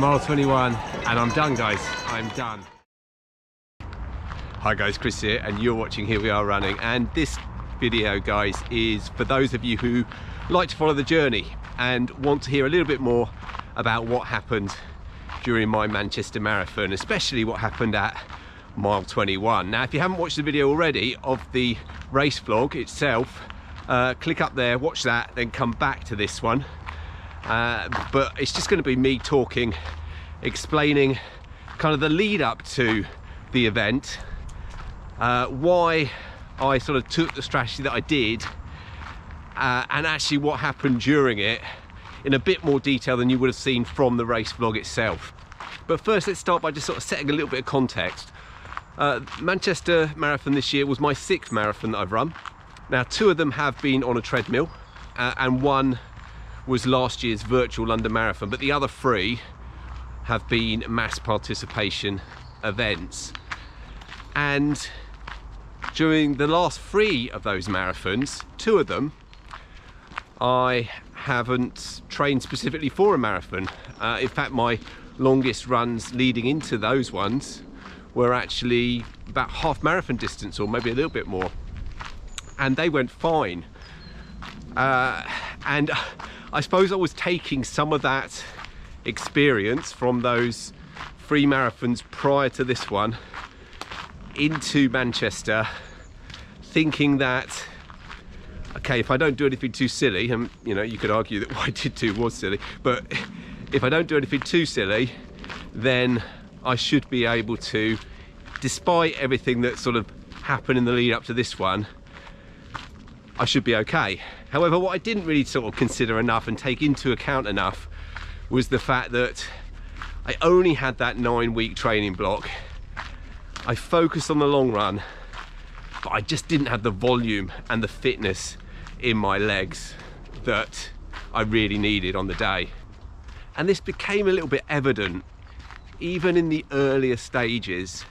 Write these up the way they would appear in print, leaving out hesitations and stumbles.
Mile 21, and I'm done, guys. I'm done. Hi guys, Chris here, and you're watching Here We Are Running. And this video, guys, is for those of you who like to follow the journey and want to hear a little bit more about what happened during my Manchester Marathon, especially what happened at mile 21. Now, if you haven't watched the video already of the race vlog itself, click up there, watch that, then come back to this one. But it's just going to be me talking, explaining kind of the lead up to the event, why I sort of took the strategy that I did, and actually what happened during it in a bit more detail than you would have seen from the race vlog itself. But first, let's start by just sort of setting a little bit of context. Manchester Marathon this year was my 6th marathon that I've run. Now, 2 of them have been on a treadmill, and 1 was last year's virtual London Marathon, but the other 3 have been mass participation events. And during the last 3 of those marathons, 2 of them, I haven't trained specifically for a marathon. In fact, my longest runs leading into those ones were actually about half marathon distance, or maybe a little bit more, and they went fine. And I suppose I was taking some of that experience from those 3 marathons prior to this one into Manchester, thinking that, okay, if I don't do anything too silly, and you know, you could argue that what I did do was silly, but if I don't do anything too silly, then I should be able to, despite everything that sort of happened in the lead up to this one, I should be okay. However, what I didn't really sort of consider enough and take into account enough was the fact that I only had that 9-week training block. I focused on the long run, but I just didn't have the volume and the fitness in my legs that I really needed on the day. And this became a little bit evident even in the earlier stages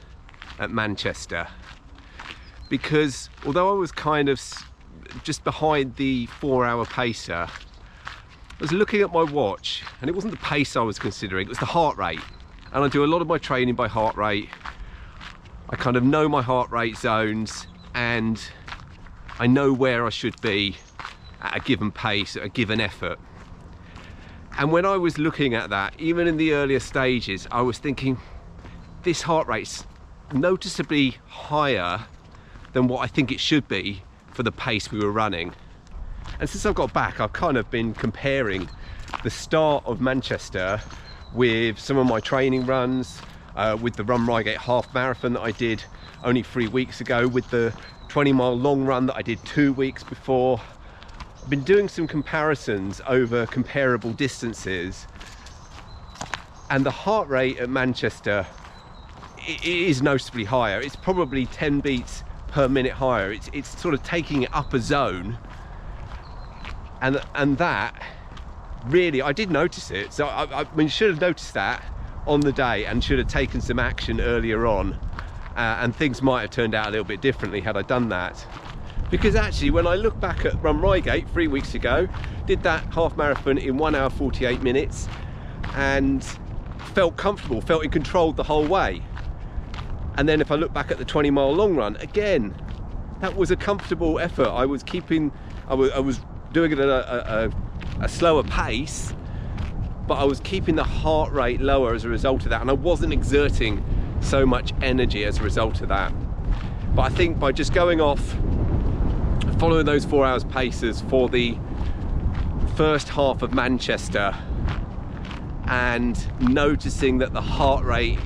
at Manchester, because although I was kind of just behind the 4-hour pacer, I was looking at my watch, and it wasn't the pace I was considering, it was the heart rate. And I do a lot of my training by heart rate. I kind of know my heart rate zones, and I know where I should be at a given pace, at a given effort. And when I was looking at that, even in the earlier stages, I was thinking, this heart rate's noticeably higher than what I think it should be for the pace we were running. And since I've got back, I've kind of been comparing the start of Manchester with some of my training runs, with the Run Reigate half marathon that I did only 3 weeks ago, with the 20-mile long run that I did 2 weeks before. I've been doing some comparisons over comparable distances, and the heart rate at Manchester is noticeably higher. It's probably 10 beats per minute higher. It's sort of taking it up a zone, and that really, I did notice it. So I mean, should have noticed that on the day and should have taken some action earlier on, and things might have turned out a little bit differently had I done that. Because actually, when I look back at Run Reigate 3 weeks ago, did that half marathon in 1 hour 48 minutes and felt comfortable, felt in control the whole way. And then if I look back at the 20-mile long run, again, that was a comfortable effort. I was keeping, I was doing it at a slower pace, but I was keeping the heart rate lower as a result of that, and I wasn't exerting so much energy as a result of that. But I think by just going off, following those 4 hours paces for the first half of Manchester, and noticing that the heart rate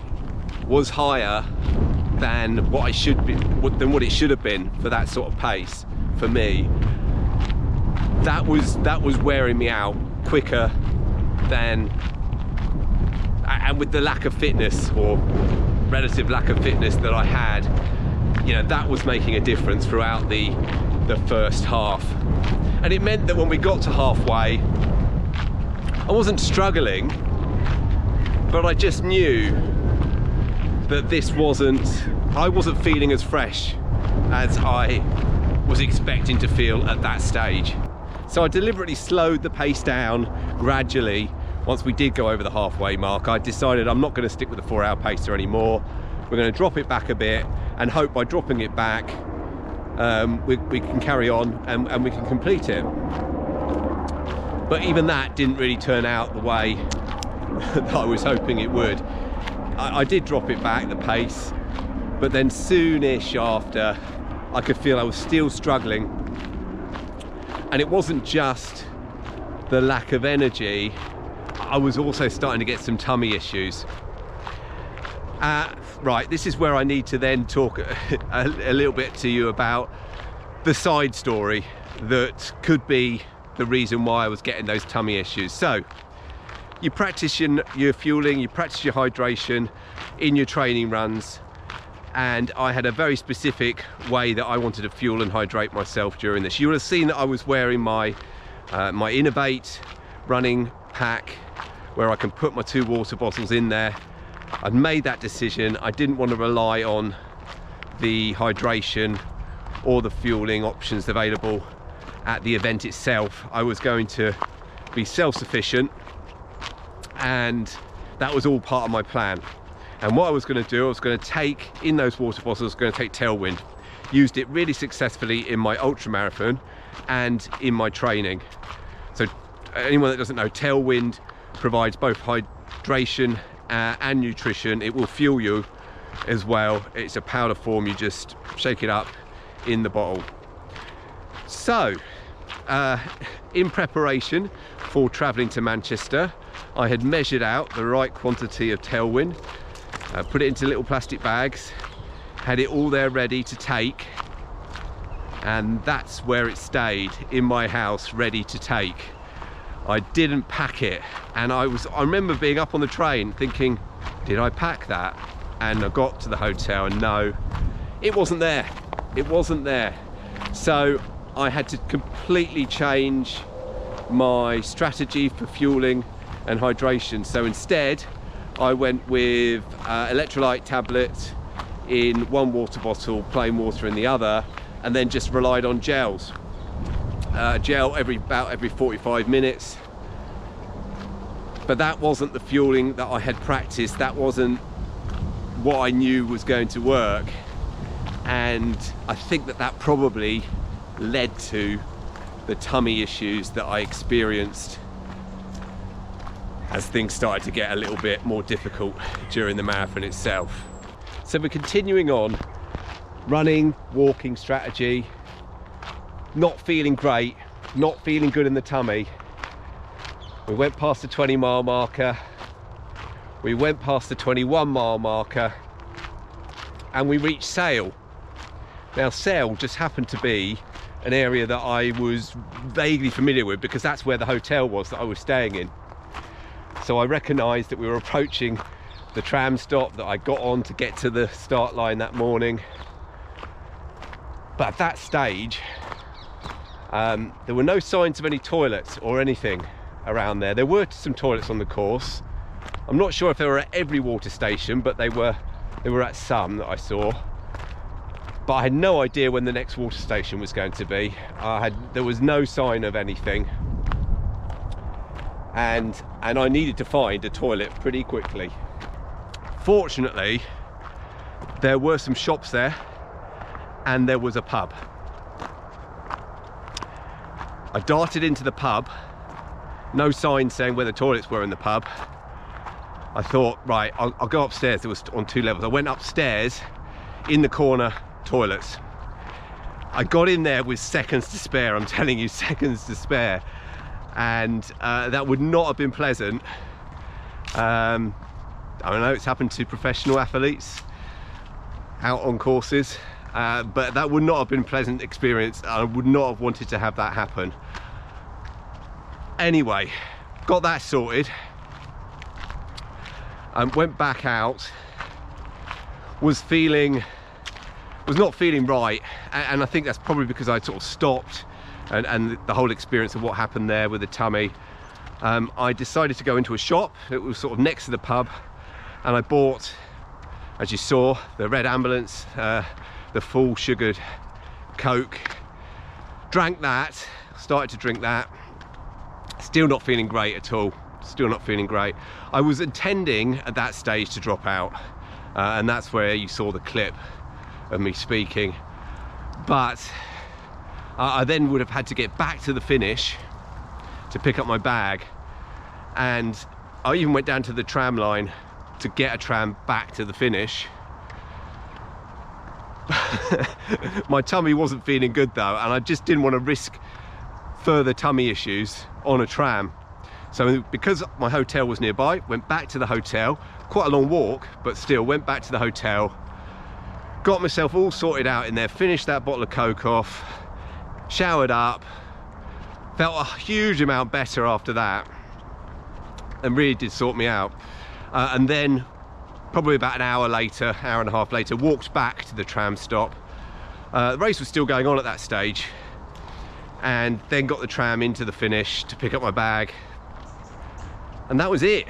was higher than what it should have been for that sort of pace for me, that was wearing me out quicker than, and with the lack of fitness, or relative lack of fitness that I had, you know, that was making a difference throughout the first half. And it meant that when we got to halfway, I wasn't struggling, but I just knew that I wasn't feeling as fresh as I was expecting to feel at that stage. So I deliberately slowed the pace down gradually once we did go over the halfway mark, I decided I'm not going to stick with the 4-hour pacer anymore. We're going to drop it back a bit and hope by dropping it back we can carry on and we can complete it. But even that didn't really turn out the way that I was hoping it would. I did drop it back, the pace, but then soonish after I could feel I was still struggling. And it wasn't just the lack of energy, I was also starting to get some tummy issues. Right, this is where I need to then talk a little bit to you about the side story that could be the reason why I was getting those tummy issues. So, you practice your fueling, you practice your hydration in your training runs, and I had a very specific way that I wanted to fuel and hydrate myself during this. You will have seen that I was wearing my my Innovate running pack, where I can put my 2 water bottles in there. I'd made that decision. I didn't want to rely on the hydration or the fueling options available at the event itself. I was going to be self-sufficient, and that was all part of my plan. And what I was going to do, I was going to take in those water bottles, I was going to take Tailwind. Used it really successfully in my ultra marathon and in my training. So anyone that doesn't know, Tailwind provides both hydration and nutrition. It will fuel you as well. It's a powder form, you just shake it up in the bottle. So in preparation for traveling to Manchester, I had measured out the right quantity of Tailwind, put it into little plastic bags, had it all there ready to take, and that's where it stayed, in my house, ready to take. I didn't pack it, and I remember being up on the train thinking, did I pack that? And I got to the hotel and no, it wasn't there. It wasn't there. So I had to completely change my strategy for fueling and hydration. So instead I went with electrolyte tablet in one water bottle, plain water in the other, and then just relied on gels. Gel about every 45 minutes. But that wasn't the fueling that I had practiced. That wasn't what I knew was going to work. And I think that probably led to the tummy issues that I experienced as things started to get a little bit more difficult during the marathon itself. So we're continuing on, running, walking strategy, not feeling great, not feeling good in the tummy. We went past the 20-mile marker, we went past the 21-mile marker, and we reached Sale. Now Sale just happened to be an area that I was vaguely familiar with because that's where the hotel was that I was staying in. So I recognised that we were approaching the tram stop that I got on to get to the start line that morning. But at that stage, there were no signs of any toilets or anything around there. There were some toilets on the course. I'm not sure if they were at every water station, but they were at some that I saw. But I had no idea when the next water station was going to be. There was no sign of anything. And I needed to find a toilet pretty quickly. Fortunately, there were some shops there and there was a pub. I darted into the pub, no sign saying where the toilets were in the pub. I thought, right, I'll go upstairs. There was on 2 levels. I went upstairs, in the corner, toilets. I got in there with seconds to spare. I'm telling you, seconds to spare. And that would not have been pleasant. I don't know, it's happened to professional athletes out on courses, but that would not have been a pleasant experience. I would not have wanted to have that happen. Anyway, got that sorted. Went back out, was not feeling right, and I think that's probably because I sort of stopped and the whole experience of what happened there with the tummy. I decided to go into a shop. It was sort of next to the pub, and I bought, as you saw, the Red Ambulance, the full sugared Coke. Drank that, started to drink that. Still not feeling great at all. still not feeling great. I was intending at that stage to drop out, and that's where you saw the clip of me speaking. But I then would have had to get back to the finish to pick up my bag, and I even went down to the tram line to get a tram back to the finish. My tummy wasn't feeling good though, and I just didn't want to risk further tummy issues on a tram. So because my hotel was nearby, went back to the hotel, quite a long walk, but still went back to the hotel, got myself all sorted out in there, finished that bottle of Coke off, showered up, felt a huge amount better after that, and really did sort me out. And then probably about an hour later, hour and a half later, walked back to the tram stop. The race was still going on at that stage, and then got the tram into the finish to pick up my bag, and that was it.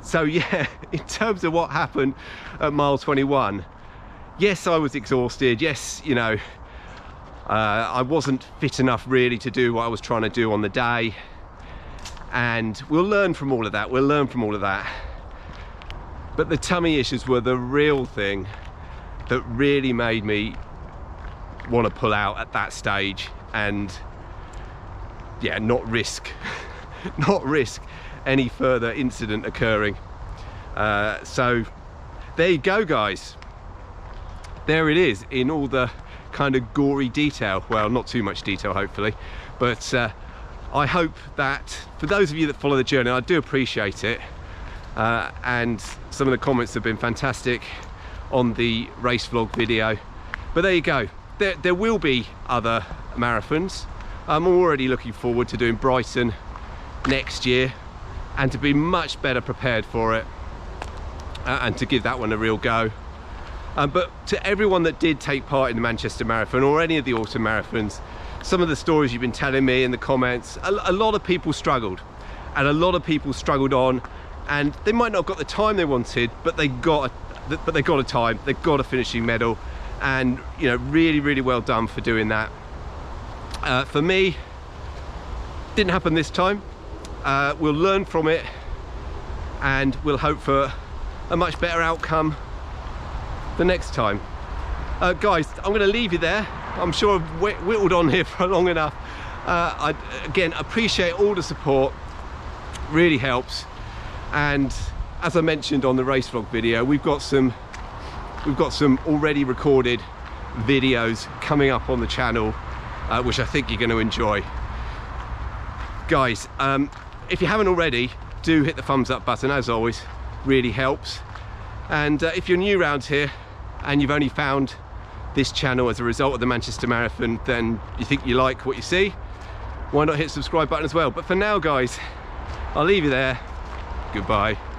So yeah, in terms of what happened at mile 21, yes, I was exhausted. Yes, you know, I wasn't fit enough really to do what I was trying to do on the day, and we'll learn from all of that. We'll learn from all of that. But the tummy issues were the real thing that really made me want to pull out at that stage, and yeah, not risk any further incident occurring. So there you go, guys. There it is in all the kind of gory detail. Well, not too much detail, hopefully, but I hope that for those of you that follow the journey, I do appreciate it, and some of the comments have been fantastic on the race vlog video. But there you go. There will be other marathons. I'm already looking forward to doing Brighton next year, and to be much better prepared for it, and to give that one a real go. But to everyone that did take part in the Manchester Marathon or any of the autumn marathons, some of the stories you've been telling me in the comments, a lot of people struggled, and a lot of people struggled on, and they might not have got the time they wanted, but they got a time, they got a finishing medal, and you know, really well done for doing that. For me, didn't happen this time. We'll learn from it, and we'll hope for a much better outcome the next time. Guys, I'm going to leave you there. I'm sure I've whittled on here for long enough. I again appreciate all the support, really helps. And as I mentioned on the race vlog video, we've got some already recorded videos coming up on the channel, which I think you're going to enjoy. Guys, if you haven't already, do hit the thumbs up button, as always, really helps. And if you're new around here and you've only found this channel as a result of the Manchester Marathon, then you think you like what you see, why not hit the subscribe button as well. But for now, guys, I'll leave you there. Goodbye.